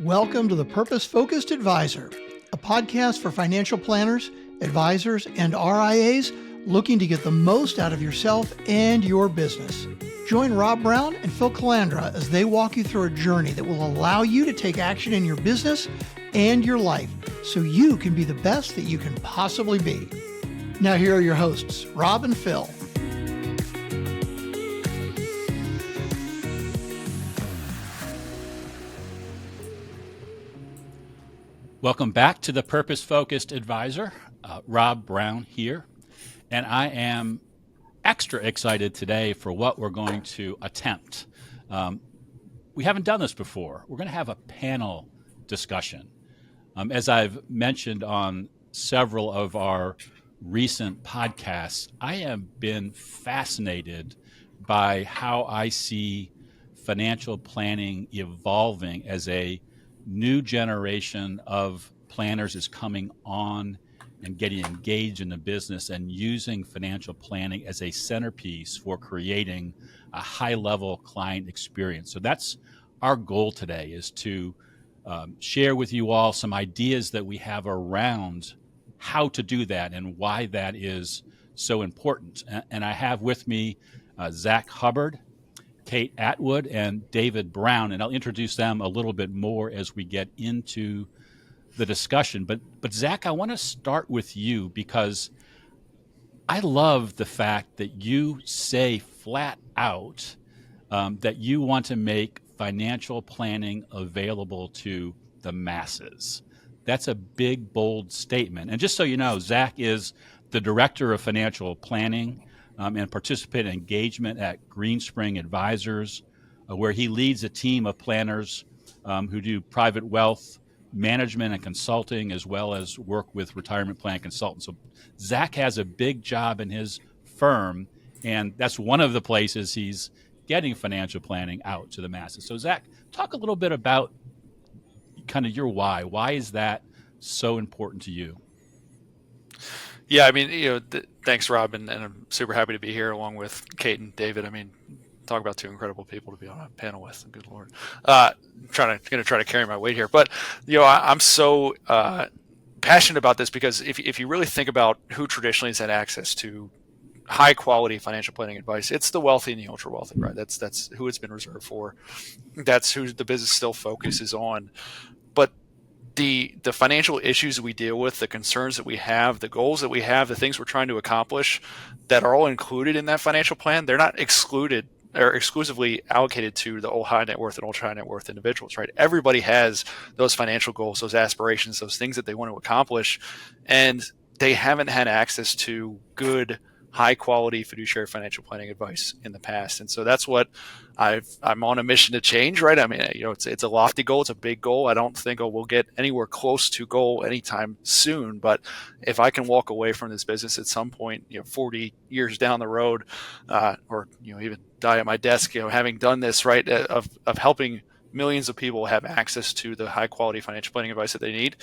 Welcome to the Purpose Focused Advisor, a podcast for financial planners, advisors, and RIAs looking to get the most out of yourself and your business. Join Rob Brown and Phil Calandra as they walk you through a journey that will allow you to take action in your business and your life so you can be the best that you can possibly be. Now here are your hosts, Rob and Phil. Welcome back to the Purpose Focused Advisor. Rob Brown here, and I am extra excited today for what we're going to attempt. We haven't done this before. We're going to have a panel discussion. As I've mentioned on several of our recent podcasts, I have been fascinated by how I see financial planning evolving as a new generation of planners is coming on and getting engaged in the business and using financial planning as a centerpiece for creating a high-level client experience. So that's our goal today, is to share with you all some ideas that we have around how to do that and why that is so important. And I have with me Zack Hubbard, Kate Atwood, and David Brown, and I'll introduce them a little bit more as we get into the discussion. But Zack, I want to start with you because I love the fact that you say flat out that you want to make financial planning available to the masses. That's a big, bold statement. And just so you know, Zack is the Director of Financial Planning and participant engagement at Greenspring Advisors, where he leads a team of planners who do private wealth management and consulting, as well as work with retirement plan consultants. So Zack has a big job in his firm, and that's one of the places he's getting financial planning out to the masses. So Zack, talk a little bit about kind of your why. Why is that so important to you? Yeah, I mean, thanks, Rob, and I'm super happy to be here along with Kate and David. I mean, talk about two incredible people to be on a panel with. Good Lord, going to try to carry my weight here, but I'm so passionate about this because if you really think about who traditionally has had access to high quality financial planning advice, it's the wealthy and the ultra wealthy, right? That's who it's been reserved for. That's who the business still focuses on, but the financial issues we deal with, the concerns that we have, the goals that we have, the things we're trying to accomplish that are all included in that financial plan, they're not excluded or exclusively allocated to the high net worth and ultra high net worth individuals, right? Everybody has those financial goals, those aspirations, those things that they want to accomplish, and they haven't had access to good, high quality fiduciary financial planning advice in the past. And so that's what I'm on a mission to change, right? I mean, it's a lofty goal. It's a big goal. I don't think we'll get anywhere close to goal anytime soon. But if I can walk away from this business at some point, 40 years down the road, or even die at my desk, having done this, right, of helping millions of people have access to the high quality financial planning advice that they need,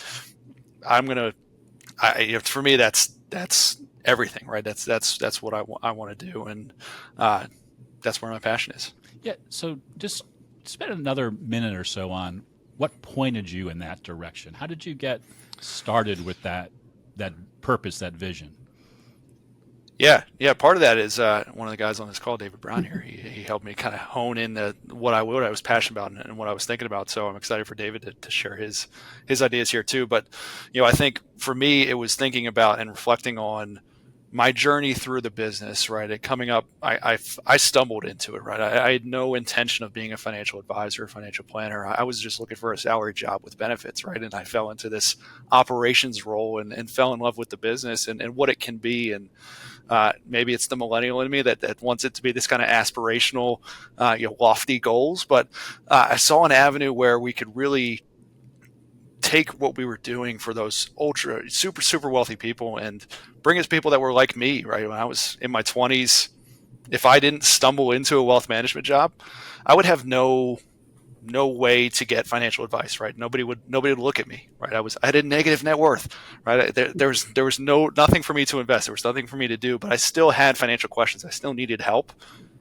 for me, that's everything, right? That's what I want to do, and that's where my passion is. Yeah. So just spend another minute or so on what pointed you in that direction. How did you get started with that purpose, that vision? Yeah. Part of that is one of the guys on this call, David Brown here. He helped me kind of hone in what I was passionate about and what I was thinking about. So I'm excited for David to share his ideas here too. But I think for me, it was thinking about and reflecting on my journey through the business, right? Coming up, I stumbled into it, right? I had no intention of being a financial advisor, financial planner. I was just looking for a salary job with benefits, right? And I fell into this operations role and fell in love with the business and what it can be. And maybe it's the millennial in me that wants it to be this kind of aspirational, lofty goals. But I saw an avenue where we could really take what we were doing for those ultra super wealthy people and bring us people that were like me, right? When I was in my 20s, if I didn't stumble into a wealth management job, I would have no way to get financial advice, right? Nobody would look at me, right? I had a negative net worth, right? There was nothing for me to invest. There was nothing for me to do, but I still had financial questions. I still needed help,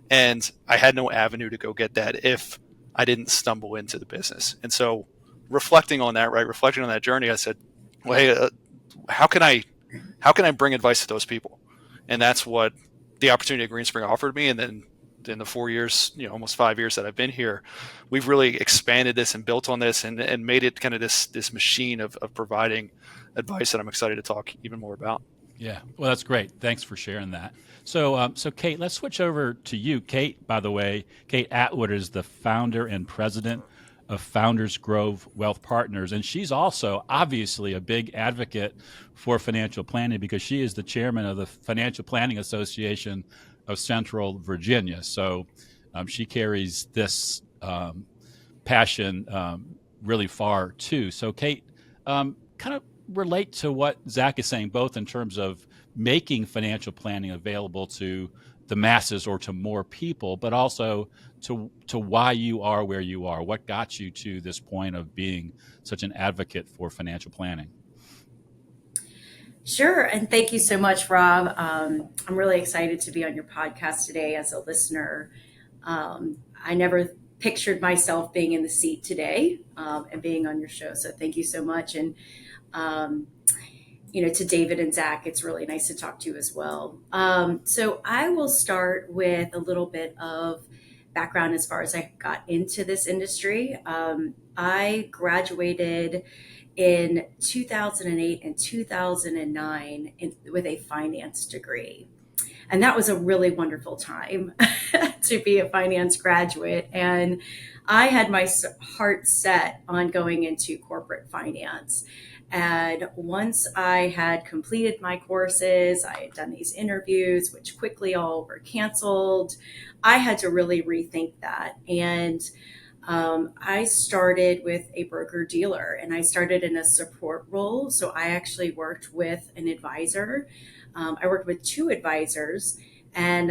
and I had no avenue to go get that if I didn't stumble into the business. And so reflecting on that journey, I said, well, hey, how can I bring advice to those people? And that's what the opportunity at Greenspring offered me. And then in the 4 years, almost 5 years that I've been here, we've really expanded this and built on this and made it kind of this machine of providing advice that I'm excited to talk even more about. Yeah, well, that's great. Thanks for sharing that. So, Kate, let's switch over to you. Kate, by the way, Kate Atwood is the founder and president of Founders Grove Wealth Partners, and she's also obviously a big advocate for financial planning because she is the chairman of the Financial Planning Association of Central Virginia. So she carries this passion really far too. So Kate, kind of relate to what Zack is saying, both in terms of making financial planning available to the masses or to more people, but also to why you are where you are. What got you to this point of being such an advocate for financial planning? Sure. And thank you so much, Rob. I'm really excited to be on your podcast today as a listener. I never pictured myself being in the seat today and being on your show. So thank you so much. And, to David and Zack, it's really nice to talk to you as well. So I will start with a little bit of background as far as I got into this industry. I graduated in 2008 and 2009 with a finance degree. And that was a really wonderful time to be a finance graduate. And I had my heart set on going into corporate finance. And once I had completed my courses, I had done these interviews, which quickly all were canceled. I had to really rethink that. And I started with a broker dealer, and I started in a support role. So I actually worked with an advisor. I worked with two advisors, and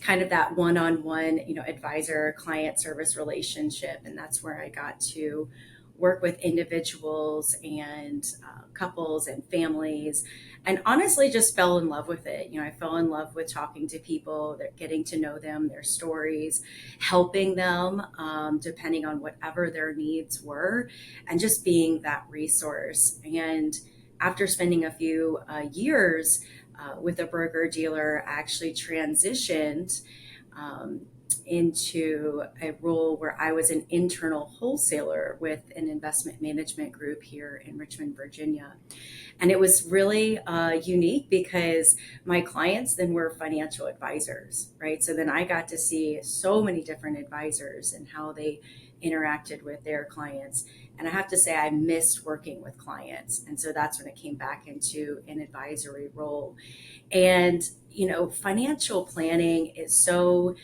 kind of that one-on-one, advisor client service relationship. And that's where I got to work with individuals and couples and families, and honestly just fell in love with it. I fell in love with talking to people, getting to know them, their stories, helping them depending on whatever their needs were, and just being that resource. And after spending a few years with a broker dealer, I actually transitioned into a role where I was an internal wholesaler with an investment management group here in Richmond, Virginia. And it was really unique because my clients then were financial advisors, right? So then I got to see so many different advisors and how they interacted with their clients. And I have to say, I missed working with clients. And so that's when it came back into an advisory role. And, financial planning is so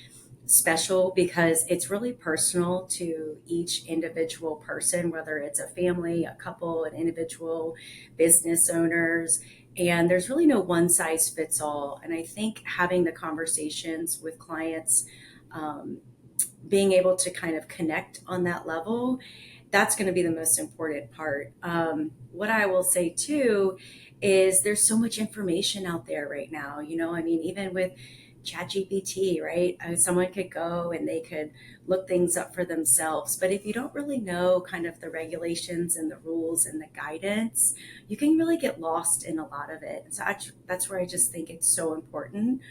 special because it's really personal to each individual person, whether it's a family, a couple, an individual, business owners, and there's really no one size fits all. And I think having the conversations with clients, being able to kind of connect on that level, that's going to be the most important part. What I will say too is there's so much information out there right now. Even with ChatGPT, right? Someone could go and they could look things up for themselves. But if you don't really know kind of the regulations and the rules and the guidance, you can really get lost in a lot of it. So that's where I just think it's so important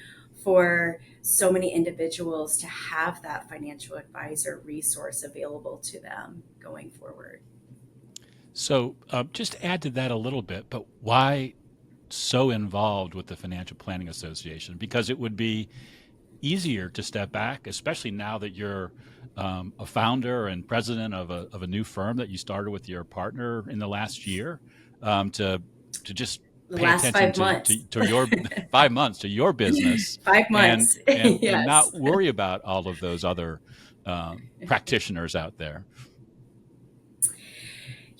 for so many individuals to have that financial advisor resource available to them going forward. So just add to that a little bit, but why so involved with the Financial Planning Association? Because it would be easier to step back, especially now that you're a founder and president of a new firm that you started with your partner in the last year, to just pay attention to your 5 months to your business. 5 months, and yes. not worry about all of those other practitioners out there.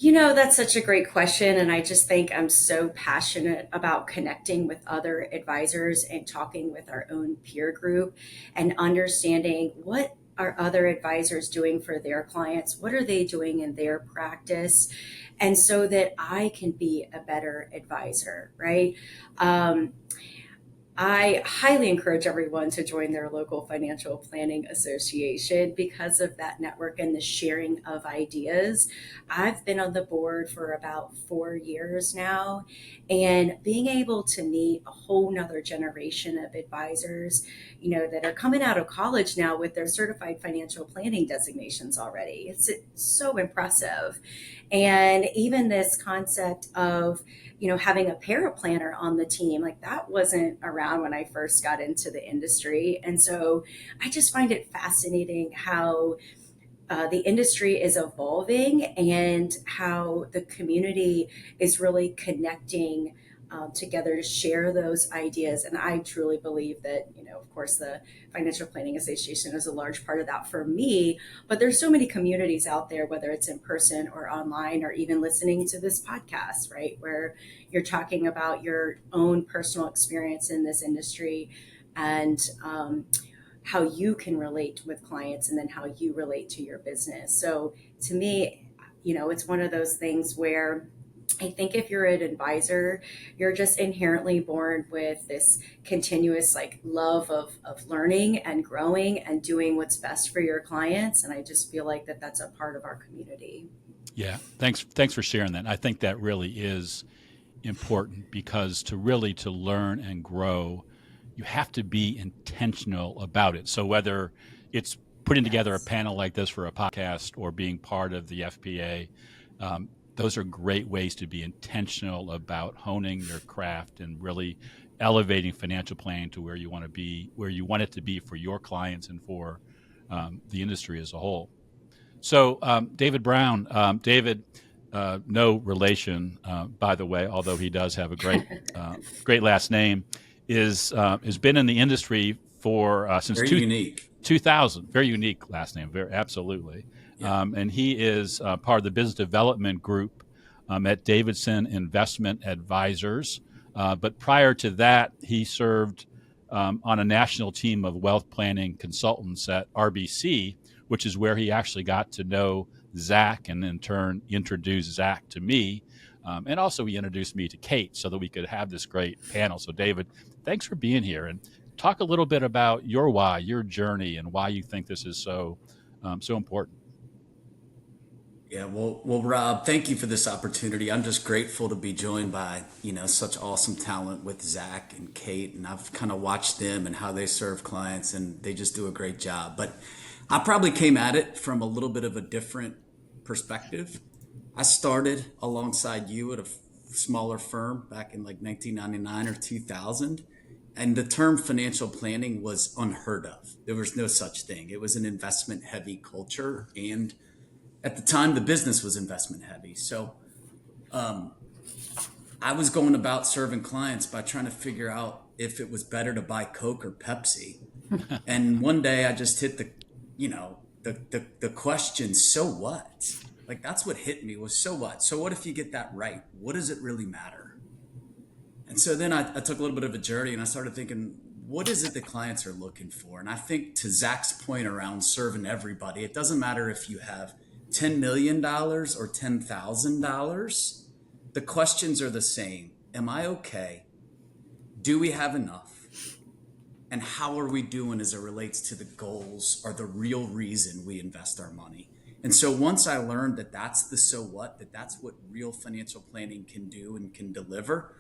That's such a great question. And I just think I'm so passionate about connecting with other advisors and talking with our own peer group and understanding what are other advisors doing for their clients? What are they doing in their practice? And so that I can be a better advisor, right? I highly encourage everyone to join their local financial planning association because of that network and the sharing of ideas. I've been on the board for about 4 years now, and being able to meet a whole nother generation of advisors, that are coming out of college now with their certified financial planning designations already. It's so impressive. And even this concept of having a paraplanner on the team, like that wasn't around when I first got into the industry. And so I just find it fascinating how the industry is evolving and how the community is really connecting together to share those ideas. And I truly believe that, of course, the Financial Planning Association is a large part of that for me. But there's so many communities out there, whether it's in person or online, or even listening to this podcast, right, where you're talking about your own personal experience in this industry and how you can relate with clients and then how you relate to your business. So to me, it's one of those things where I think if you're an advisor, you're just inherently born with this continuous love of learning and growing and doing what's best for your clients. And I just feel like that's a part of our community. Yeah, thanks for sharing that. I think that really is important because to learn and grow, you have to be intentional about it. So whether it's putting together a panel like this for a podcast or being part of the FPA, those are great ways to be intentional about honing your craft and really elevating financial planning to where you want to be, where you want it to be for your clients and for the industry as a whole. So David Brown, David, no relation, by the way, although he does have a great last name, has been in the industry for since unique. 2000. Very unique last name. Absolutely. Yeah. And he is part of the business development group at Davidson Investment Advisors. But prior to that, he served on a national team of wealth planning consultants at RBC, which is where he actually got to know Zack and in turn introduced Zack to me. And also he introduced me to Kate so that we could have this great panel. So David, thanks for being here and talk a little bit about your why, your journey, and why you think this is so important. Yeah, well, Rob, thank you for this opportunity. I'm just grateful to be joined by, such awesome talent with Zack and Kate, and I've kind of watched them and how they serve clients, and they just do a great job. But I probably came at it from a little bit of a different perspective. I started alongside you at a smaller firm back in 1999 or 2000. And the term financial planning was unheard of. There was no such thing. It was an investment heavy culture. And at the time, the business was investment heavy. So I was going about serving clients by trying to figure out if it was better to buy Coke or Pepsi. And one day I just hit the question, so what? That's what hit me was, so what? So what if you get that right? What does it really matter? And so then I took a little bit of a journey and I started thinking, what is it that clients are looking for? And I think to Zack's point around serving everybody, it doesn't matter if you have $10 million or $10,000. The questions are the same. Am I okay? Do we have enough? And how are we doing as it relates to the goals or the real reason we invest our money? And so once I learned that that's the so what, that's what real financial planning can do and can deliver,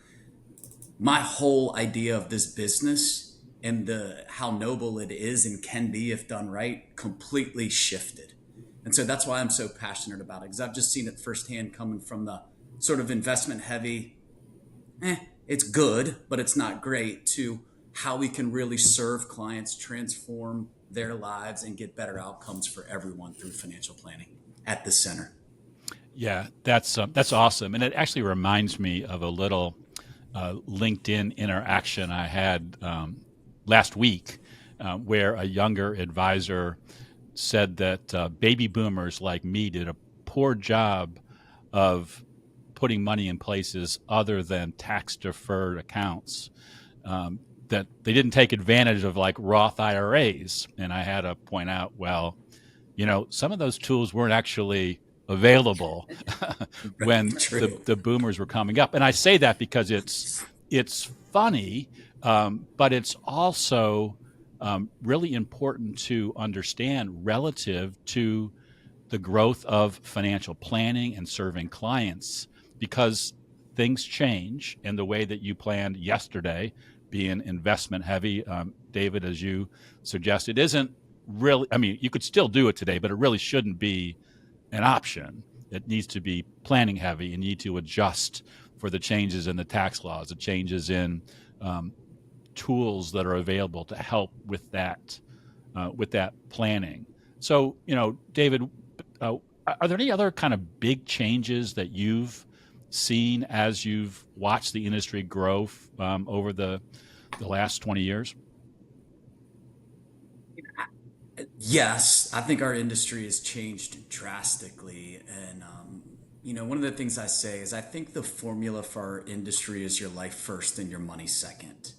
my whole idea of this business and how noble it is and can be if done right completely shifted. And so that's why I'm so passionate about it, because I've just seen it firsthand coming from the sort of investment heavy, it's good, but it's not great, to how we can really serve clients, transform their lives, and get better outcomes for everyone through financial planning at the center. Yeah, that's awesome. And it actually reminds me of a little LinkedIn interaction I had last week where a younger advisor said that baby boomers like me did a poor job of putting money in places other than tax-deferred accounts, that they didn't take advantage of Roth IRAs. And I had to point out, well, some of those tools weren't actually available when the boomers were coming up. And I say that because it's it's funny, but it's also really important to understand relative to the growth of financial planning and serving clients, because things change, and the way that you planned yesterday, being investment heavy, David, as you suggested, isn't really, I mean, you could still do it today, but it really shouldn't be an option. It needs to be planning heavy, and you need to adjust for the changes in the tax laws, the changes in tools that are available to help with that planning. So, David, are there any other kind of big changes that you've seen as you've watched the industry grow over the last 20 years? Yes, I think our industry has changed drastically. And, one of the things I say is I think the formula for our industry is your life first and your money second.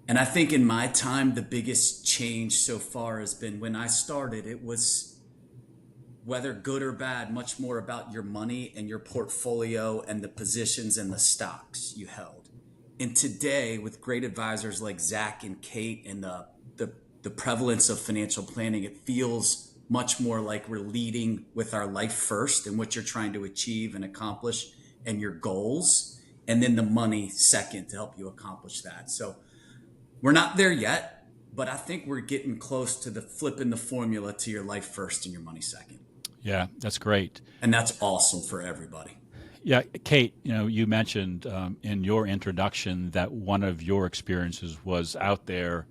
And I think in my time, the biggest change so far has been when I started, it was, whether good or bad, much more about your money and your portfolio and the positions and the stocks you held. And today, with great advisors like Zack and Kate and the prevalence of financial planning, it feels much more like we're leading with our life first and what you're trying to achieve and accomplish and your goals, and then the money second to help you accomplish that. So we're not there yet, but I think we're getting close to the flipping the formula to your life first and your money second. Yeah, that's great. And that's awesome for everybody. Yeah, Kate, you mentioned in your introduction that one of your experiences was out there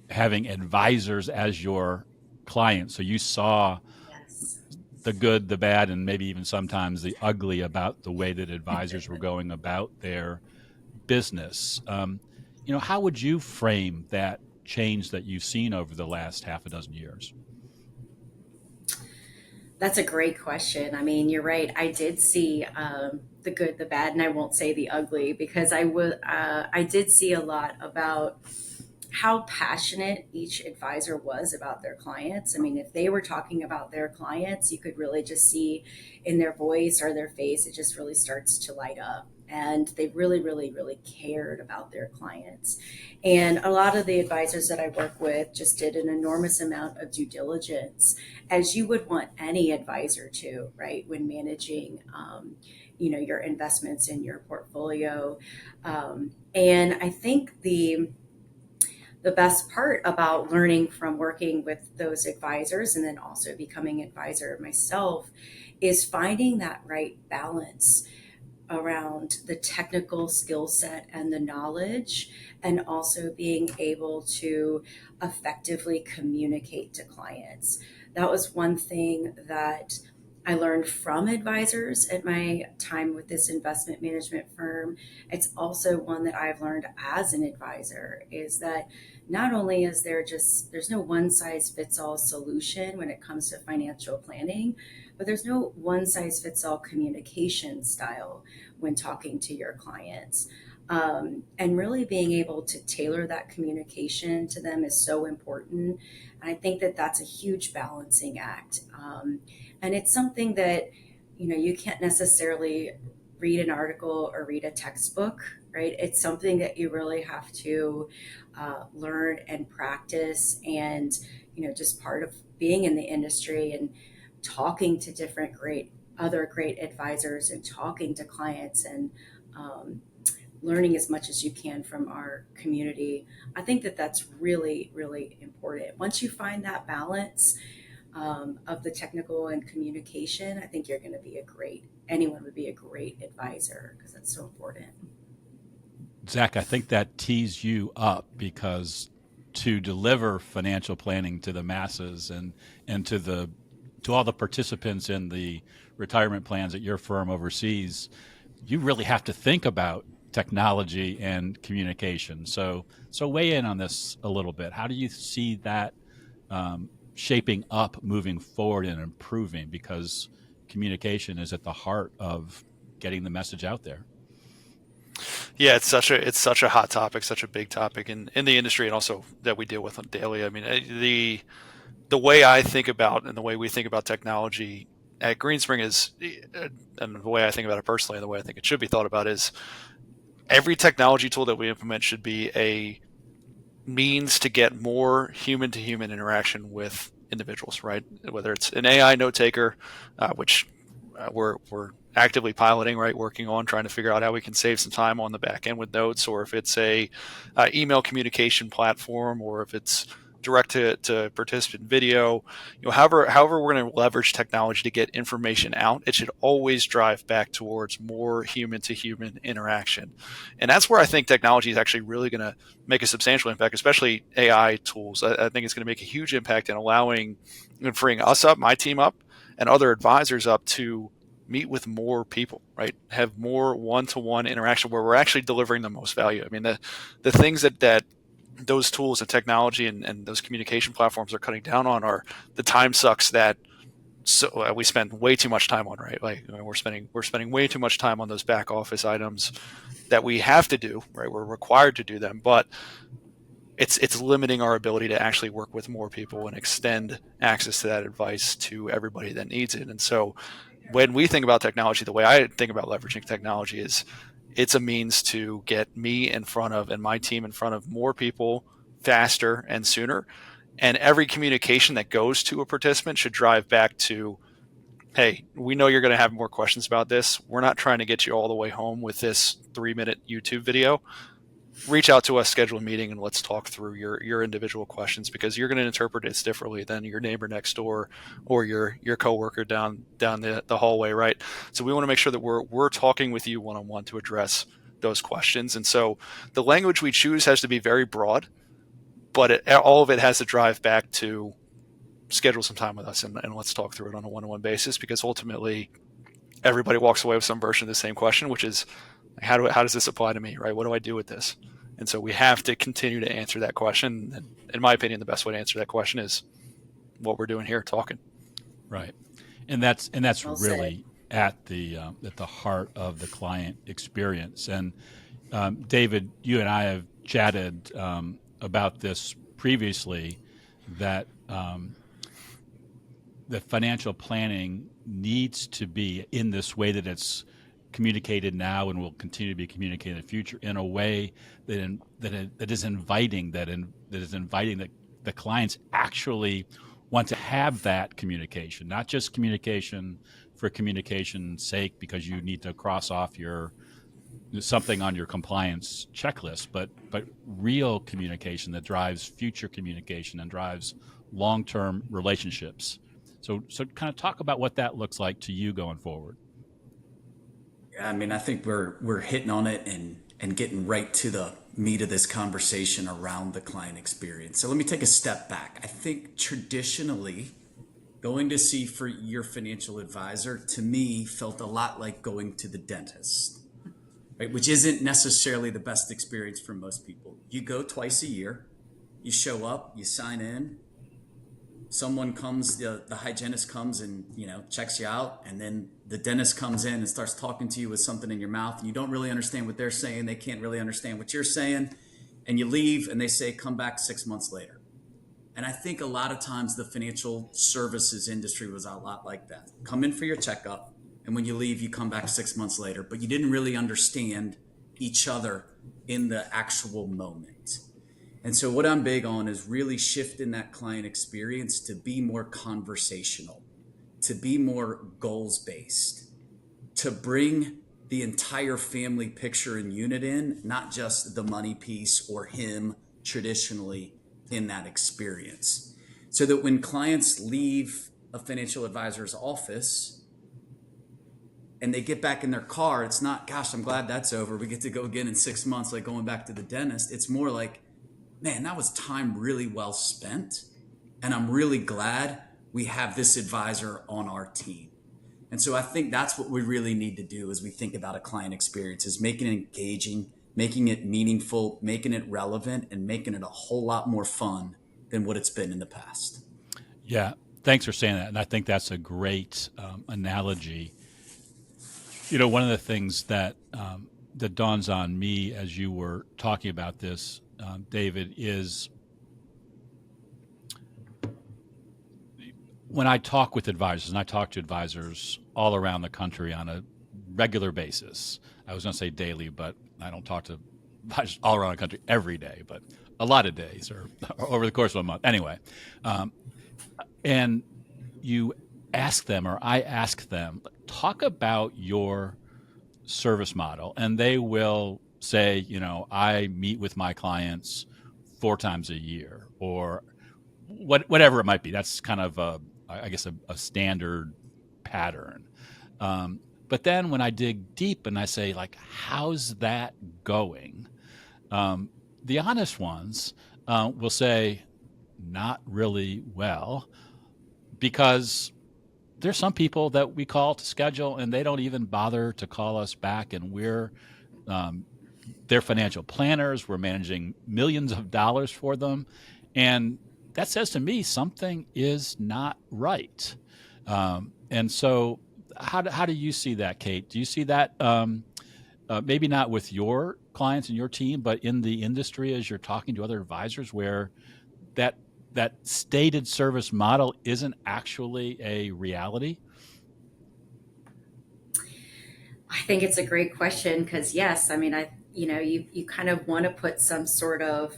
having advisors as your clients. So you saw Yes. the good, the bad, and maybe even sometimes the ugly about the way that advisors were going about their business. How would you frame that change that you've seen over the last half a dozen years? That's a great question. I mean, you're right. I did see the good, the bad, and I won't say the ugly, because I did see a lot about how passionate each advisor was about their clients. I mean, if they were talking about their clients, you could really just see in their voice or their face, it just really starts to light up. And they really, really, really cared about their clients. And a lot of the advisors that I work with just did an enormous amount of due diligence, as you would want any advisor to, right, when managing your investments in your portfolio. And I think the best part about learning from working with those advisors, and then also becoming an advisor myself, is finding that right balance around the technical skill set and the knowledge, and also being able to effectively communicate to clients. That was one thing that I learned from advisors at my time with this investment management firm. It's also one that I've learned as an advisor, is that not only is there's no one size fits all solution when it comes to financial planning, but there's no one size fits all communication style when talking to your clients. And really being able to tailor that communication to them is so important. And I think that that's a huge balancing act. And it's something that, you can't necessarily read an article or read a textbook, right? It's something that you really have to learn and practice, and, just part of being in the industry and talking to different other great advisors and talking to clients, and learning as much as you can from our community. I think that that's really, really important. Once you find that balance of the technical and communication, I think anyone would be a great advisor, because that's so important. Zach, I think that tees you up, because to deliver financial planning to the masses and to all the participants in the retirement plans that your firm oversees, you really have to think about technology and communication. So weigh in on this a little bit. How do you see that shaping up moving forward and improving? Because communication is at the heart of getting the message out there. Yeah, it's such a hot topic, such a big topic in the industry, and also that we deal with on daily. I mean, the way I think about, and the way we think about technology at Greenspring is, and the way I think about it personally, and the way I think it should be thought about, is every technology tool that we implement should be a means to get more human to human interaction with individuals, right? Whether it's an AI note taker, which we're actively piloting, right? Working on trying to figure out how we can save some time on the back end with notes, or if it's a email communication platform, or if it's direct to participant video, however we're going to leverage technology to get information out, it should always drive back towards more human to human interaction. And that's where I think technology is actually really going to make a substantial impact, especially AI tools. I think it's going to make a huge impact in allowing and freeing us up, my team up, and other advisors up to meet with more people, right? Have more one-to-one interaction where we're actually delivering the most value. I mean, the things that those tools and technology and those communication platforms are cutting down on are the time sucks that we spend way too much time on, right? Like, we're spending way too much time on those back office items that we have to do, right? We're required to do them, but it's limiting our ability to actually work with more people and extend access to that advice to everybody that needs it. And so when we think about technology, the way I think about leveraging technology is it's a means to get me in front of and my team in front of more people faster and sooner. And every communication that goes to a participant should drive back to, hey, we know you're going to have more questions about this. We're not trying to get you all the way home with this 3-minute YouTube video. Reach out to us, schedule a meeting, and let's talk through your individual questions, because you're going to interpret it differently than your neighbor next door or your coworker down the hallway, right? So we want to make sure that we're talking with you one-on-one to address those questions. And so the language we choose has to be very broad, but all of it has to drive back to schedule some time with us and let's talk through it on a one-on-one basis, because ultimately everybody walks away with some version of the same question, which is, how does this apply to me, right? What do I do with this? And so we have to continue to answer that question. And in my opinion, the best way to answer that question is what we're doing here, talking. Right, and that's Well really at the heart of the client experience. And David, you and I have chatted about this previously, that the financial planning needs to be in this way that it's communicated now and will continue to be communicated in the future, in a way that is inviting, that the clients actually want to have that communication, not just communication for communication's sake because you need to cross off something on your compliance checklist, but real communication that drives future communication and drives long-term relationships. So kind of talk about what that looks like to you going forward. I mean, I think we're hitting on it and getting right to the meat of this conversation around the client experience. So let me take a step back. I think traditionally, going to see for your financial advisor, to me, felt a lot like going to the dentist, right? Which isn't necessarily the best experience for most people. You go twice a year, you show up, you sign in, someone comes, the hygienist comes and, checks you out, and then the dentist comes in and starts talking to you with something in your mouth, and you don't really understand what they're saying. They can't really understand what you're saying, and you leave, and they say, come back 6 months later. And I think a lot of times the financial services industry was a lot like that. Come in for your checkup, and when you leave, you come back 6 months later, but you didn't really understand each other in the actual moment. And so what I'm big on is really shifting that client experience to be more conversational, to be more goals-based, to bring the entire family picture and unit in, not just the money piece or him traditionally in that experience. So that when clients leave a financial advisor's office and they get back in their car, it's not, gosh, I'm glad that's over. We get to go again in 6 months, like going back to the dentist. It's more like, man, that was time really well spent. And I'm really glad we have this advisor on our team. And so I think that's what we really need to do as we think about a client experience, is making it engaging, making it meaningful, making it relevant, and making it a whole lot more fun than what it's been in the past. Yeah, thanks for saying that. And I think that's a great analogy. One of the things that dawns on me as you were talking about this, David, is when I talk with advisors, and I talk to advisors all around the country on a regular basis, I was going to say daily, but I don't talk to advisors all around the country every day, but a lot of days or over the course of a month. Anyway, and you ask them, or I ask them, talk about your service model, and they will say, I meet with my clients 4 times a year, or whatever it might be. That's kind of I guess a standard pattern. But then when I dig deep and I say, like, how's that going? The honest ones will say, not really well, because there's some people that we call to schedule and they don't even bother to call us back, and we're their financial planners. We're managing millions of dollars for them. And that says to me something is not right. And so how do you see that, Kate? Do you see that maybe not with your clients and your team, but in the industry as you're talking to other advisors, where that stated service model isn't actually a reality? I think it's a great question because yes, I mean, you kind of want to put some sort of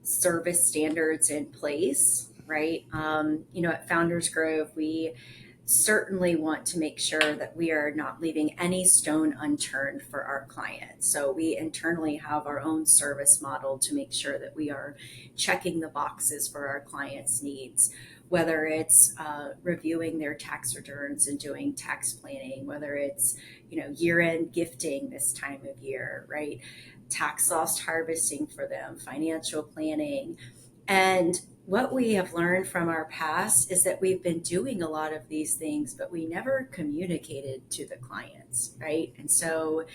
service standards in place, right? At Founders Grove, we certainly want to make sure that we are not leaving any stone unturned for our clients. So we internally have our own service model to make sure that we are checking the boxes for our clients' needs, whether it's reviewing their tax returns and doing tax planning, whether it's year-end gifting this time of year, right? Tax loss harvesting for them, financial planning. And what we have learned from our past is that we've been doing a lot of these things, but we never communicated to the clients, right? And so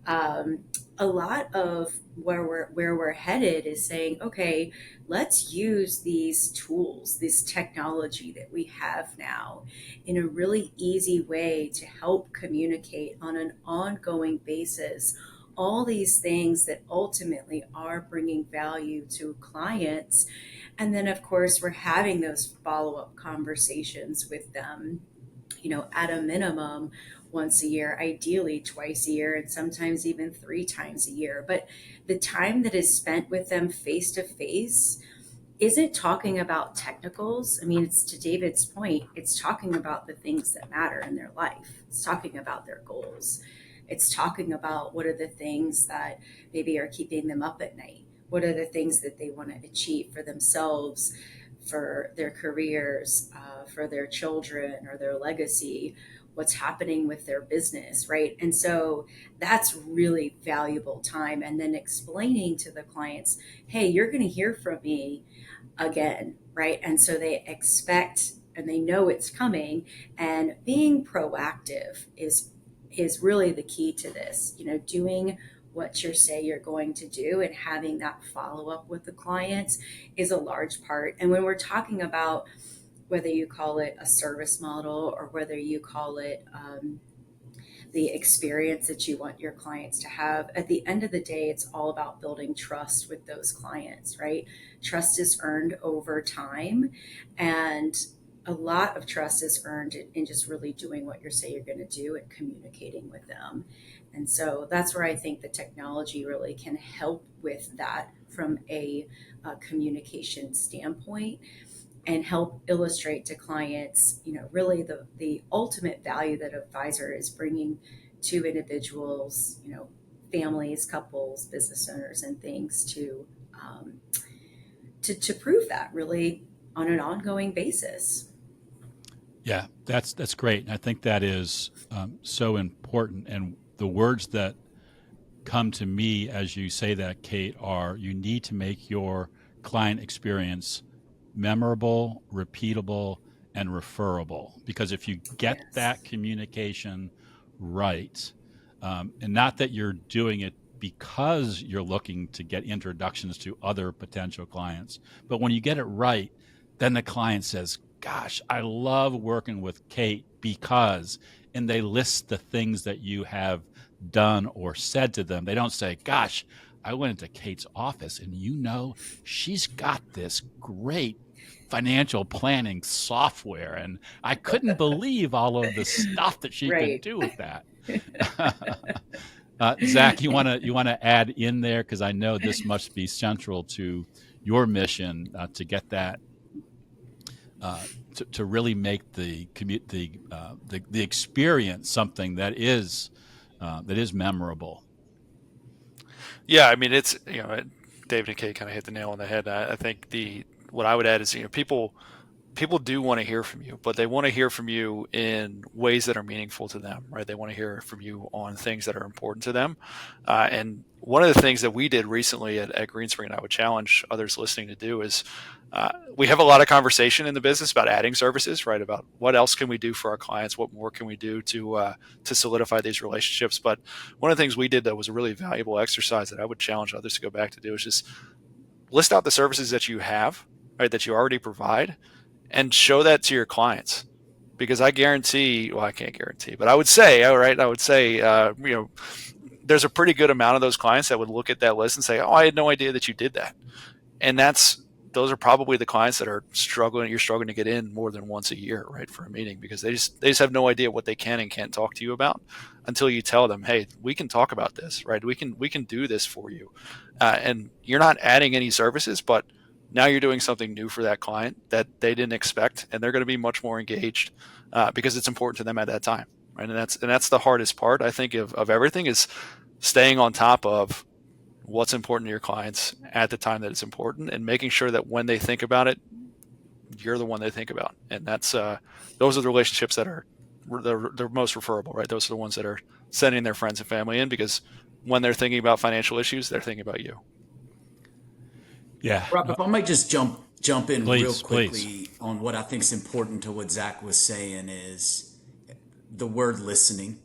a lot of where we're headed is saying, okay, let's use these tools, this technology that we have now in a really easy way to help communicate on an ongoing basis all these things that ultimately are bringing value to clients. And then, of course, we're having those follow-up conversations with them, at a minimum once a year, ideally twice a year, and sometimes even 3 times a year. But the time that is spent with them face to face isn't talking about technicals. I mean, it's to David's point, it's talking about the things that matter in their life. It's talking about their goals. It's talking about what are the things that maybe are keeping them up at night. What are the things that they want to achieve for themselves, for their careers, for their children or their legacy, what's happening with their business, right? And so that's really valuable time. And then explaining to the clients, hey, you're going to hear from me again, right? And so they expect and they know it's coming, and being proactive is really the key to this, doing what you say you're going to do and having that follow up with the clients is a large part. And when we're talking about whether you call it a service model or whether you call it the experience that you want your clients to have, at the end of the day, it's all about building trust with those clients, right? Trust is earned over time, and a lot of trust is earned in just really doing what you say you're going to do and communicating with them. And so that's where I think the technology really can help with that from a communication standpoint, and help illustrate to clients, really the ultimate value that an advisor is bringing to individuals, families, couples, business owners, and things to prove that really on an ongoing basis. Yeah, that's great. And I think that is so important. And the words that come to me as you say that, Kate, are you need to make your client experience memorable, repeatable, and referable. Because if you get that communication right, and not that you're doing it because you're looking to get introductions to other potential clients, but when you get it right, then the client says, gosh, I love working with Kate because, and they list the things that you have done or said to them. They don't say, gosh, I went into Kate's office and she's got this great financial planning software and I couldn't believe all of the stuff that she could do with that. Zach, you wanna add in there, because I know this must be central to your mission, to get that, to really make the experience something that is memorable. Yeah, I mean, it's, David and Kate kind of hit the nail on the head. I think what I would add is, people do want to hear from you, but they want to hear from you in ways that are meaningful to them, right? They want to hear from you on things that are important to them. And one of the things that we did recently at Greenspring, and I would challenge others listening to do, is we have a lot of conversation in the business about adding services, right? About what else can we do for our clients? What more can we do to solidify these relationships? But one of the things we did that was a really valuable exercise that I would challenge others to go back to do is just list out the services that you have, right, that you already provide, and show that to your clients. Because I guarantee, well, I can't guarantee, but I would say, there's a pretty good amount of those clients that would look at that list and say, oh, I had no idea that you did that. And those are probably the clients that are struggling to get in more than once a year, right, for a meeting, because they just have no idea what they can and can't talk to you about until you tell them, hey, we can talk about this, right? We can do this for you. And you're not adding any services, but now you're doing something new for that client that they didn't expect, and they're going to be much more engaged because it's important to them at that time, right? And that's the hardest part, I think, of everything, is staying on top of what's important to your clients at the time that it's important, and making sure that when they think about it, you're the one they think about. And that's those are the relationships that are they're most referable, right? Those are the ones that are sending their friends and family in, because when they're thinking about financial issues, they're thinking about you. Yeah. Rob, if I might just jump in real quickly please. On what I think is important to what Zach was saying is the word listening.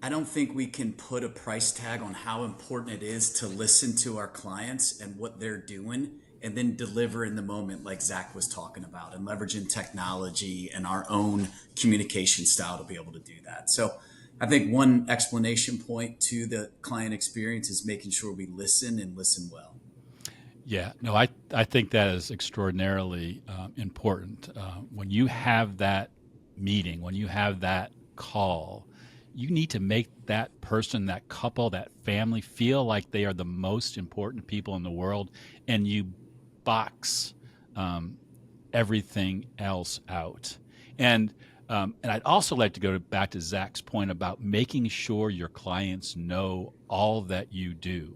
I don't think we can put a price tag on how important it is to listen to our clients and what they're doing, and then deliver in the moment, like Zach was talking about, and leveraging technology and our own communication style to be able to do that. So I think one explanation point to the client experience is making sure we listen and listen well. Yeah, no, I think that is extraordinarily important. When you have that meeting, when you have that call, you need to make that person, that couple, that family feel like they are the most important people in the world, and you box everything else out. And I'd also like to go back to Zach's point about making sure your clients know all that you do,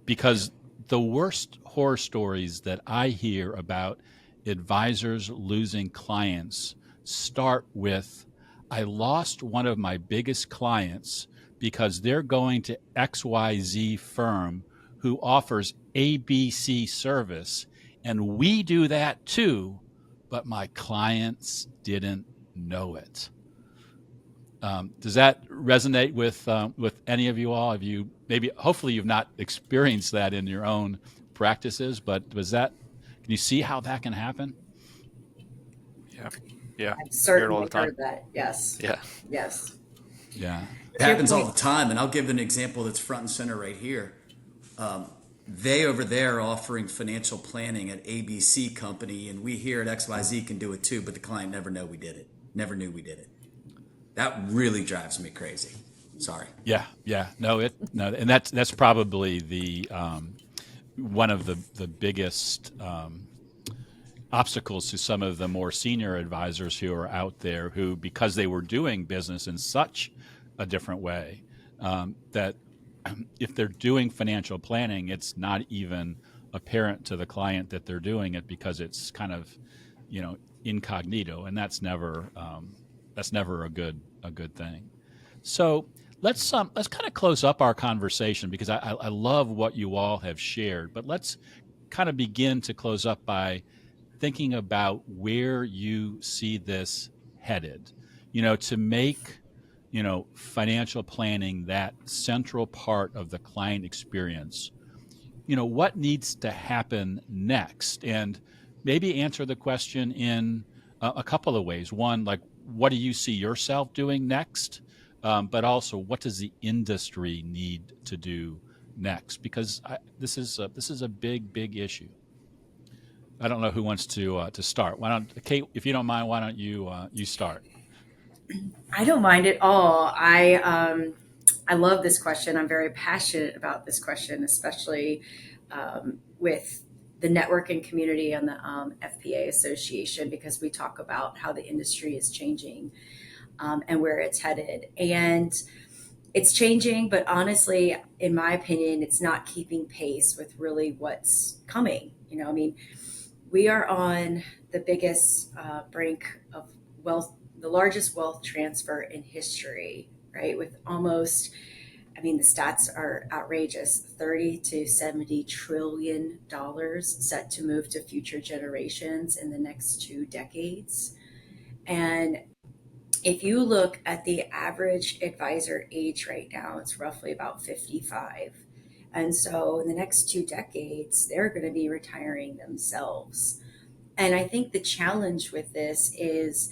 because the worst horror stories that I hear about advisors losing clients start with, I lost one of my biggest clients because they're going to XYZ firm who offers ABC service, and we do that too, but my clients didn't know it. Does that resonate with any of you all? Have you hopefully you've not experienced that in your own practices, but can you see how that can happen? Yeah. I've certainly all the time. heard that. Yes. Yeah. Yes. Yeah. It happens all the time, and I'll give an example that's front and center right here. They over there are offering financial planning at ABC company, and we here at XYZ can do it too, but the client never knew we did it. That really drives me crazy. Sorry. Yeah. No, and that's probably the one of the biggest obstacles to some of the more senior advisors who are out there, who, because they were doing business in such a different way, that if they're doing financial planning, it's not even apparent to the client that they're doing it, because it's kind of, incognito, and that's never a good thing. So let's kind of close up our conversation, because I love what you all have shared, but let's kind of begin to close up by thinking about where you see this headed, to make, financial planning that central part of the client experience. What needs to happen next? And maybe answer the question in a couple of ways. One, like, what do you see yourself doing next? But also, what does the industry need to do next? Because this is a big issue. I don't know who wants to start. Kate, if you don't mind, why don't you start? I don't mind at all. I love this question. I'm very passionate about this question, especially with the networking community and the FPA Association, because we talk about how the industry is changing and where it's headed. And it's changing, but honestly, in my opinion, it's not keeping pace with really what's coming. I mean, we are on the biggest brink of wealth, the largest wealth transfer in history, right? With almost, I mean, the stats are outrageous, 30 to 70 trillion dollars set to move to future generations in the next 2 decades. And if you look at the average advisor age right now, it's roughly about 55. And so in the next 2 decades, they're going to be retiring themselves. And I think the challenge with this is,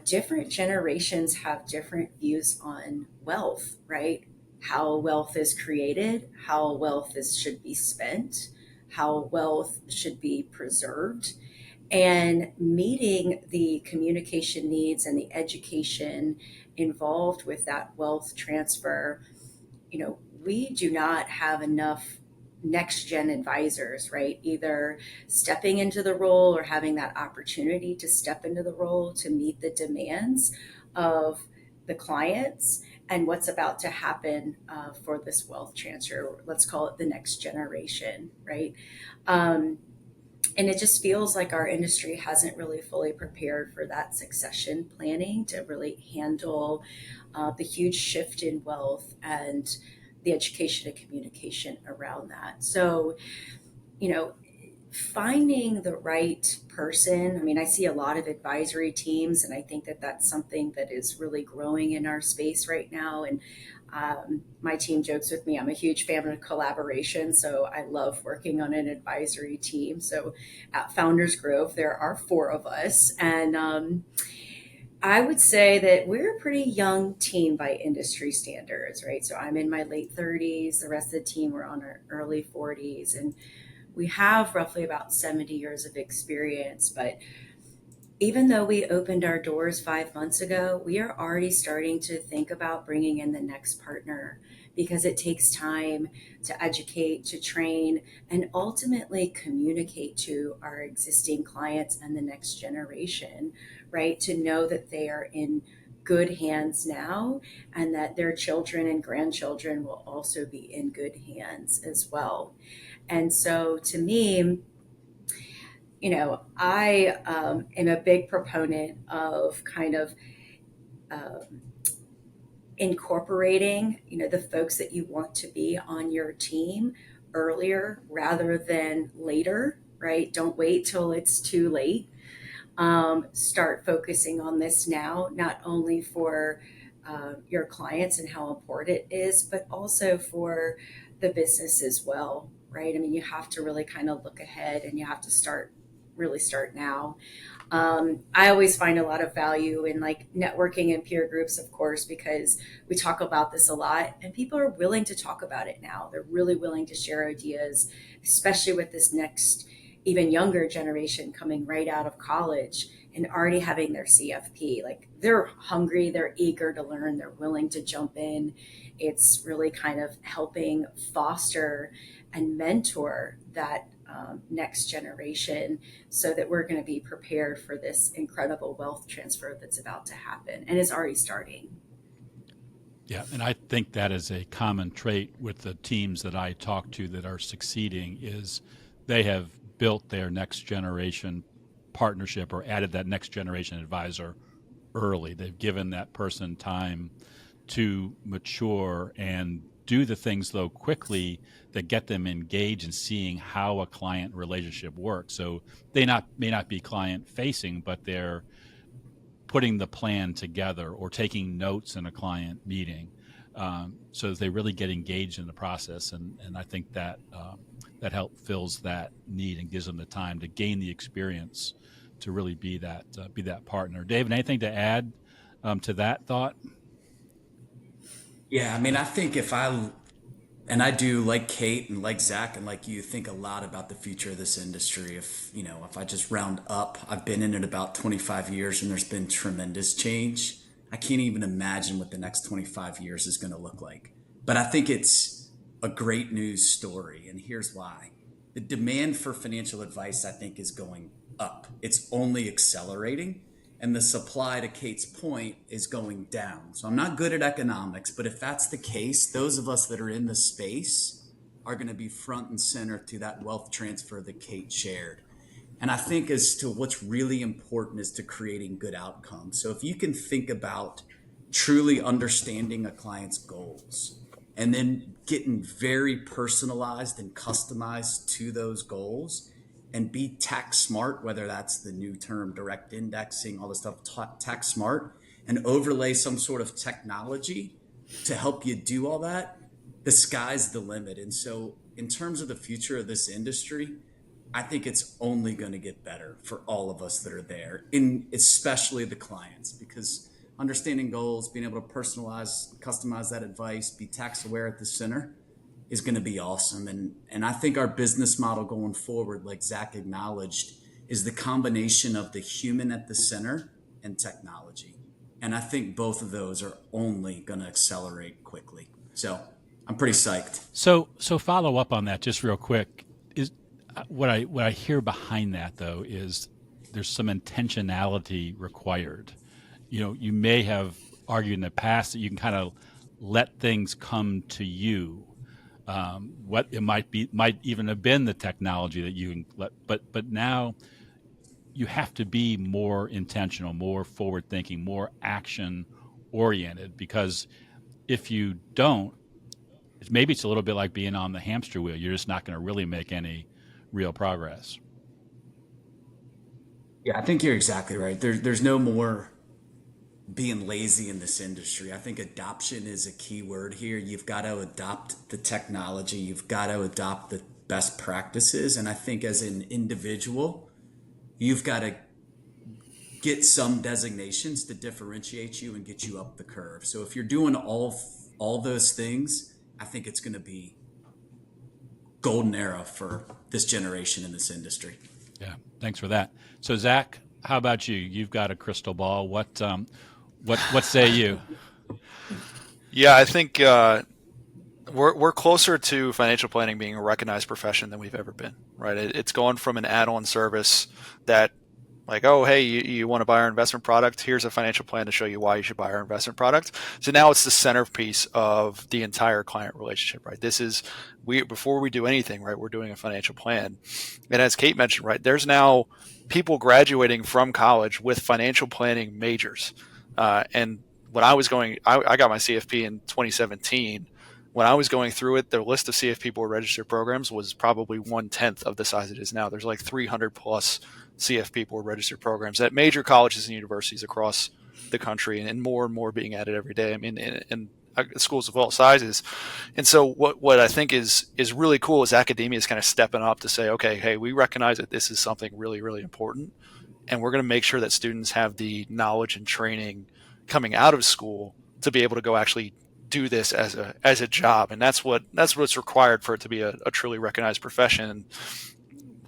different generations have different views on wealth, right? How wealth is created, how wealth should be spent, how wealth should be preserved, and meeting the communication needs and the education involved with that wealth transfer. We do not have enough next gen advisors, right? Either stepping into the role or having that opportunity to step into the role to meet the demands of the clients and what's about to happen for this wealth transfer. Let's call it the next generation, right? And it just feels like our industry hasn't really fully prepared for that succession planning to really handle the huge shift in wealth and the education and communication around that. So, finding the right person. I mean, I see a lot of advisory teams, and I think that that's something that is really growing in our space right now. And my team jokes with me, I'm a huge fan of collaboration, so I love working on an advisory team. So at Founders Grove, there are 4 of us, and I would say that we're a pretty young team by industry standards, right? So I'm in my late 30s, the rest of the team were on our early 40s, and we have roughly about 70 years of experience. But even though we opened our doors 5 months ago, we are already starting to think about bringing in the next partner, because it takes time to educate, to train, and ultimately communicate to our existing clients and the next generation, right? To know that they are in good hands now and that their children and grandchildren will also be in good hands as well. And so to me, I am a big proponent of kind of incorporating, the folks that you want to be on your team earlier rather than later, right? Don't wait till it's too late. Start focusing on this now, not only for your clients and how important it is, but also for the business as well, right? I mean, you have to really kind of look ahead, and you have to really start now. I always find a lot of value in like networking and peer groups, of course, because we talk about this a lot and people are willing to talk about it now. They're really willing to share ideas, especially with this next, even younger generation coming right out of college and already having their CFP. Like, they're hungry, they're eager to learn, they're willing to jump in. It's really kind of helping foster and mentor that next generation, so that we're going to be prepared for this incredible wealth transfer that's about to happen and is already starting. Yeah, and I think that is a common trait with the teams that I talk to that are succeeding, is they have built their next generation partnership or added that next generation advisor early. They've given that person time to mature and do the things, though, quickly that get them engaged in seeing how a client relationship works. So they may not be client facing, but they're putting the plan together or taking notes in a client meeting, so that they really get engaged in the process. And I think that that help fills that need and gives them the time to gain the experience to really be that partner. David, anything to add to that thought? Yeah, I mean, I think and I do, like Kate and like Zach and like you, think a lot about the future of this industry. If I just round up, I've been in it about 25 years and there's been tremendous change. I can't even imagine what the next 25 years is going to look like. But I think it's a great news story, and here's why. The demand for financial advice, I think, is going up. It's only accelerating, and the supply, to Kate's point, is going down. So I'm not good at economics, but if that's the case, those of us that are in the space are going to be front and center to that wealth transfer that Kate shared. And I think as to what's really important is to creating good outcomes. So if you can think about truly understanding a client's goals and then getting very personalized and customized to those goals and be tax smart, whether that's the new term, direct indexing, all this stuff, tax smart, and overlay some sort of technology to help you do all that, the sky's the limit. And so in terms of the future of this industry, I think it's only going to get better for all of us that are there, especially the clients, because understanding goals, being able to personalize, customize that advice, be tax aware at the center is going to be awesome. And I think our business model going forward, like Zack acknowledged, is the combination of the human at the center and technology. And I think both of those are only going to accelerate quickly. So I'm pretty psyched. So follow up on that just real quick. Is what I hear behind that, though, is there's some intentionality required. You may have argued in the past that you can kind of let things come to you. What it might even have been the technology that you can let, but now you have to be more intentional, more forward thinking, more action oriented, because if you don't, maybe it's a little bit like being on the hamster wheel. You're just not going to really make any real progress. Yeah, I think you're exactly right. There's no more being lazy in this industry. I think adoption is a key word here. You've got to adopt the technology. You've got to adopt the best practices. And I think as an individual, you've got to get some designations to differentiate you and get you up the curve. So if you're doing all those things, I think it's going to be golden era for this generation in this industry. Yeah, thanks for that. So Zack, how about you? You've got a crystal ball. What say you? Yeah, I think we're closer to financial planning being a recognized profession than we've ever been. Right? It's going from an add-on service that, like, oh, hey, you want to buy our investment product? Here's a financial plan to show you why you should buy our investment product. So now it's the centerpiece of the entire client relationship, right? Before we do anything, right, we're doing a financial plan. And as Kate mentioned, right, there's now people graduating from college with financial planning majors. And when I was I got my CFP in 2017. When I was going through it, the list of CFP board registered programs was probably 1/10 of the size it is now. There's like 300 plus CFP board registered programs at major colleges and universities across the country, and more being added every day. I mean, in schools of all sizes. And so what I think is really cool is academia is kind of stepping up to say, okay, hey, we recognize that this is something really, really important, and we're going to make sure that students have the knowledge and training coming out of school to be able to go actually do this as a job. And that's what's required for it to be a truly recognized profession. And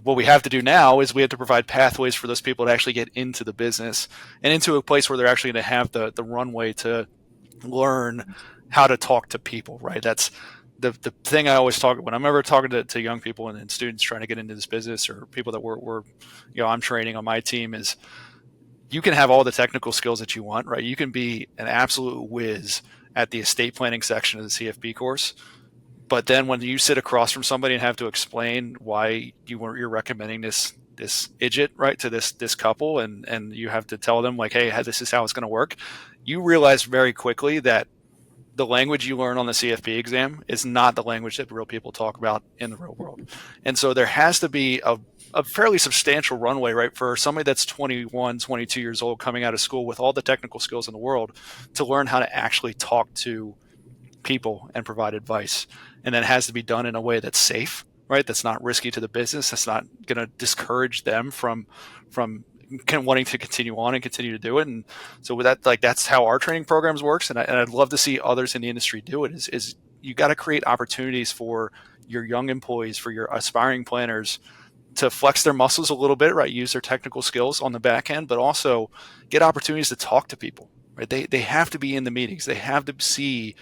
what we have to do now is we have to provide pathways for those people to actually get into the business and into a place where they're actually going to have the runway to learn how to talk to people, right? That's the thing I always talk when I'm ever talking to young people and students trying to get into this business, or people that I'm training on my team, is you can have all the technical skills that you want, right? You can be an absolute whiz at the estate planning section of the CFP course. But then when you sit across from somebody and have to explain why you're recommending this idjit, right, to this couple, and you have to tell them, like, hey, this is how it's going to work, you realize very quickly that the language you learn on the CFP exam is not the language that real people talk about in the real world. And so there has to be a fairly substantial runway, right, for somebody that's 21, 22 years old coming out of school with all the technical skills in the world to learn how to actually talk to people and provide advice. And that has to be done in a way that's safe, right? That's not risky to the business. That's not going to discourage them from wanting to continue on and continue to do it. And so with that, like, that's how our training programs works. And I'd love to see others in the industry do it. Is you got to create opportunities for your young employees, for your aspiring planners, to flex their muscles a little bit, right? Use their technical skills on the back end, but also get opportunities to talk to people, right? They have to be in the meetings. They have to see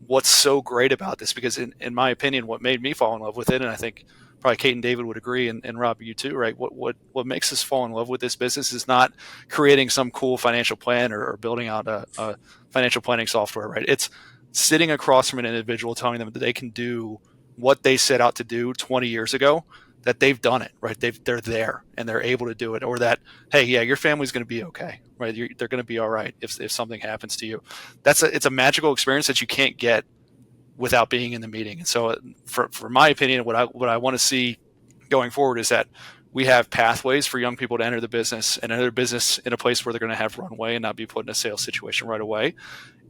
what's so great about this, because in my opinion, what made me fall in love with it, and I think probably Kate and David would agree, and Rob, you too, right? What makes us fall in love with this business is not creating some cool financial plan or building out a financial planning software, right? It's sitting across from an individual, telling them that they can do what they set out to do 20 years ago, that they've done it, right? They're there and they're able to do it, or that, hey, yeah, your family's going to be okay, right? They're going to be all right if something happens to you. It's a magical experience that you can't get without being in the meeting. And so, for my opinion, what I want to see going forward is that we have pathways for young people to enter the business and enter the business in a place where they're going to have runway and not be put in a sales situation right away,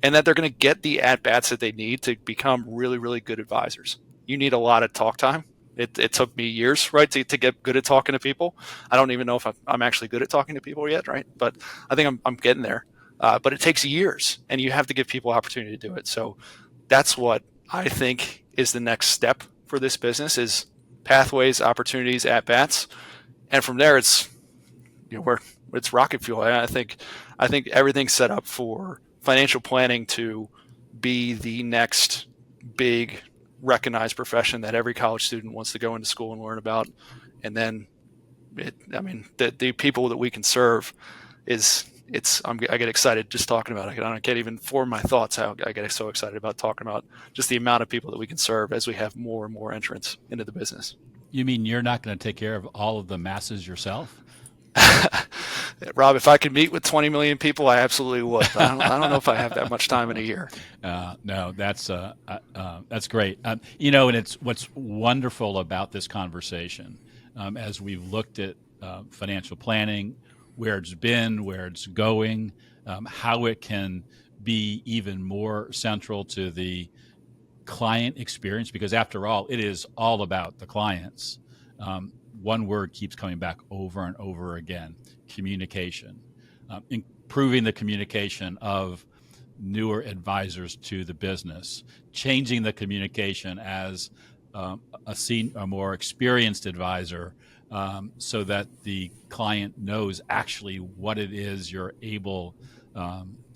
and that they're going to get the at bats that they need to become really, really good advisors. You need a lot of talk time. It took me years, right, to get good at talking to people. I don't even know if I'm actually good at talking to people yet, right? But I think I'm getting there. But it takes years, and you have to give people opportunity to do it. So that's what I think is the next step for this business: is pathways, opportunities, at bats, and from there it's it's rocket fuel. I think everything's set up for financial planning to be the next big recognized profession that every college student wants to go into school and learn about. And then the people that we can serve I get excited just talking about it. I can't even form my thoughts how I get so excited about talking about just the amount of people that we can serve as we have more and more entrants into the business. You mean you're not going to take care of all of the masses yourself? Rob, if I could meet with 20 million people, I absolutely would. But I don't know if I have that much time in a year. No, that's great. And it's what's wonderful about this conversation, as we've looked at financial planning, where it's been, where it's going, how it can be even more central to the client experience, because after all, it is all about the clients. One word keeps coming back over and over again: communication. Improving the communication of newer advisors to the business, changing the communication as a more experienced advisor, so that the client knows actually what it is you're able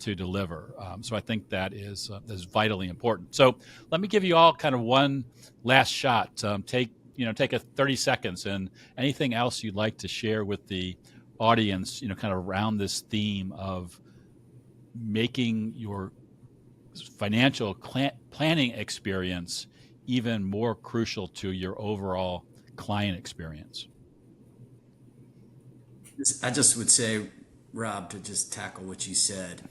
to deliver. So I think that is vitally important. So let me give you all kind of one last shot. Take a 30 seconds, and anything else you'd like to share with the audience, kind of around this theme of making your financial planning experience even more crucial to your overall client experience. I just would say, Rob, to just tackle what you said,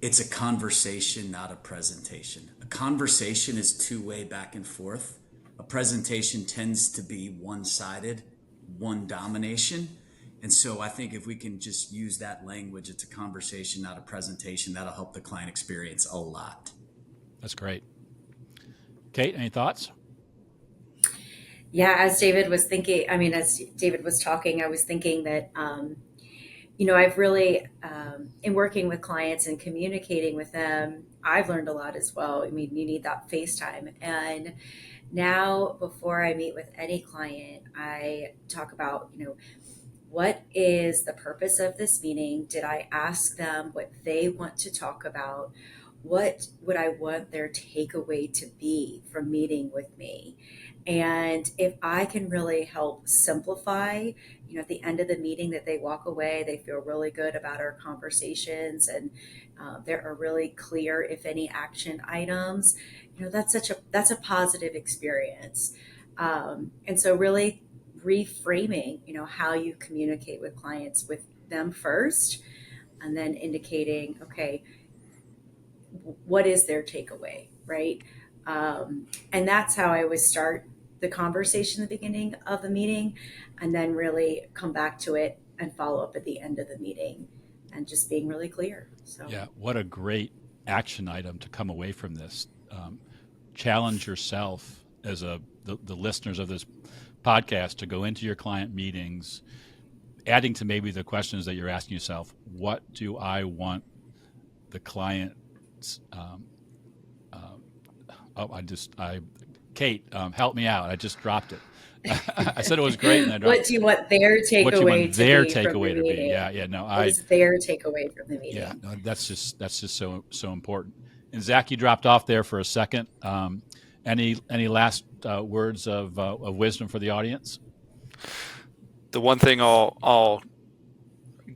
it's a conversation, not a presentation. A conversation is two-way back and forth. A presentation tends to be one-sided, one domination. And so I think if we can just use that language, it's a conversation, not a presentation, that'll help the client experience a lot. That's great. Kate, any thoughts? Yeah, as David was talking, I was thinking that, I've really, in working with clients and communicating with them, I've learned a lot as well. I mean, you need that FaceTime. And now, before I meet with any client, I talk about, what is the purpose of this meeting? Did I ask them what they want to talk about? What would I want their takeaway to be from meeting with me? And if I can really help simplify, at the end of the meeting, that they walk away, they feel really good about our conversations, and there are really clear, if any, action items, that's a positive experience. And so really reframing, how you communicate with clients, with them first, and then indicating, okay, what is their takeaway, right? And that's how I always start the conversation at the beginning of the meeting, and then really come back to it and follow up at the end of the meeting, and just being really clear. So yeah, what a great action item to come away from this. Challenge yourself as the listeners of this podcast to go into your client meetings, adding to maybe the questions that you're asking yourself: what do I want the client? Kate, help me out. I just dropped it. I said it was great, and I dropped What do you want their takeaway what do you want their to be from takeaway the to be? meeting? Yeah, no, What is their takeaway from the meeting? Yeah, no, that's just so important. And Zach, you dropped off there for a second. Any last words of wisdom for the audience? The one thing I'll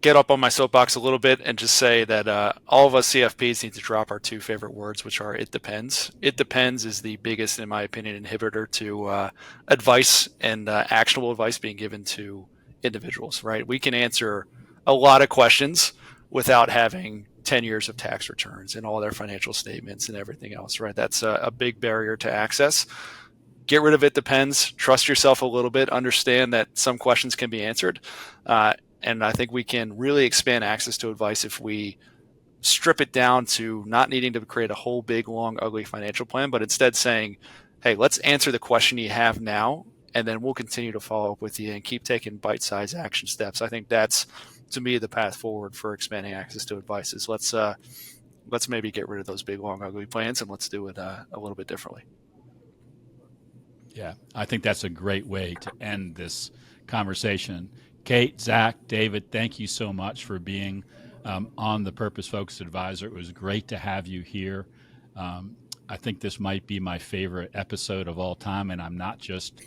get up on my soapbox a little bit and just say that all of us CFPs need to drop our two favorite words, which are "it depends." It depends is the biggest, in my opinion, inhibitor to advice and actionable advice being given to individuals, right? We can answer a lot of questions without having 10 years of tax returns and all their financial statements and everything else, right? That's a big barrier to access. Get rid of "it depends." Trust yourself a little bit. Understand that some questions can be answered. And I think we can really expand access to advice if we strip it down to not needing to create a whole big, long, ugly financial plan, but instead saying, hey, let's answer the question you have now, and then we'll continue to follow up with you and keep taking bite-sized action steps. I think that's, to me, the path forward for expanding access to advice is let's maybe get rid of those big, long, ugly plans, and let's do it a little bit differently. Yeah, I think that's a great way to end this conversation. Kate, Zach, David, thank you so much for being on the Purpose Focused Advisor. It was great to have you here. I think this might be my favorite episode of all time, and I'm not just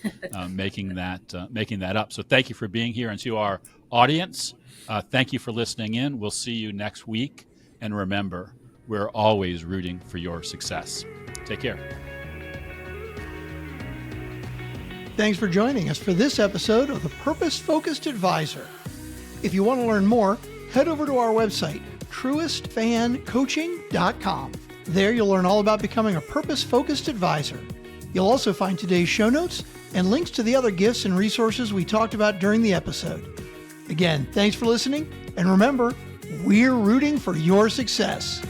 making that up. So thank you for being here, and to our audience, thank you for listening in. We'll see you next week, and remember, we're always rooting for your success. Take care. Thanks for joining us for this episode of the Purpose Focused Advisor. If you want to learn more, head over to our website, truestfancoaching.com. There you'll learn all about becoming a Purpose Focused Advisor. You'll also find today's show notes and links to the other gifts and resources we talked about during the episode. Again, thanks for listening, and remember, we're rooting for your success.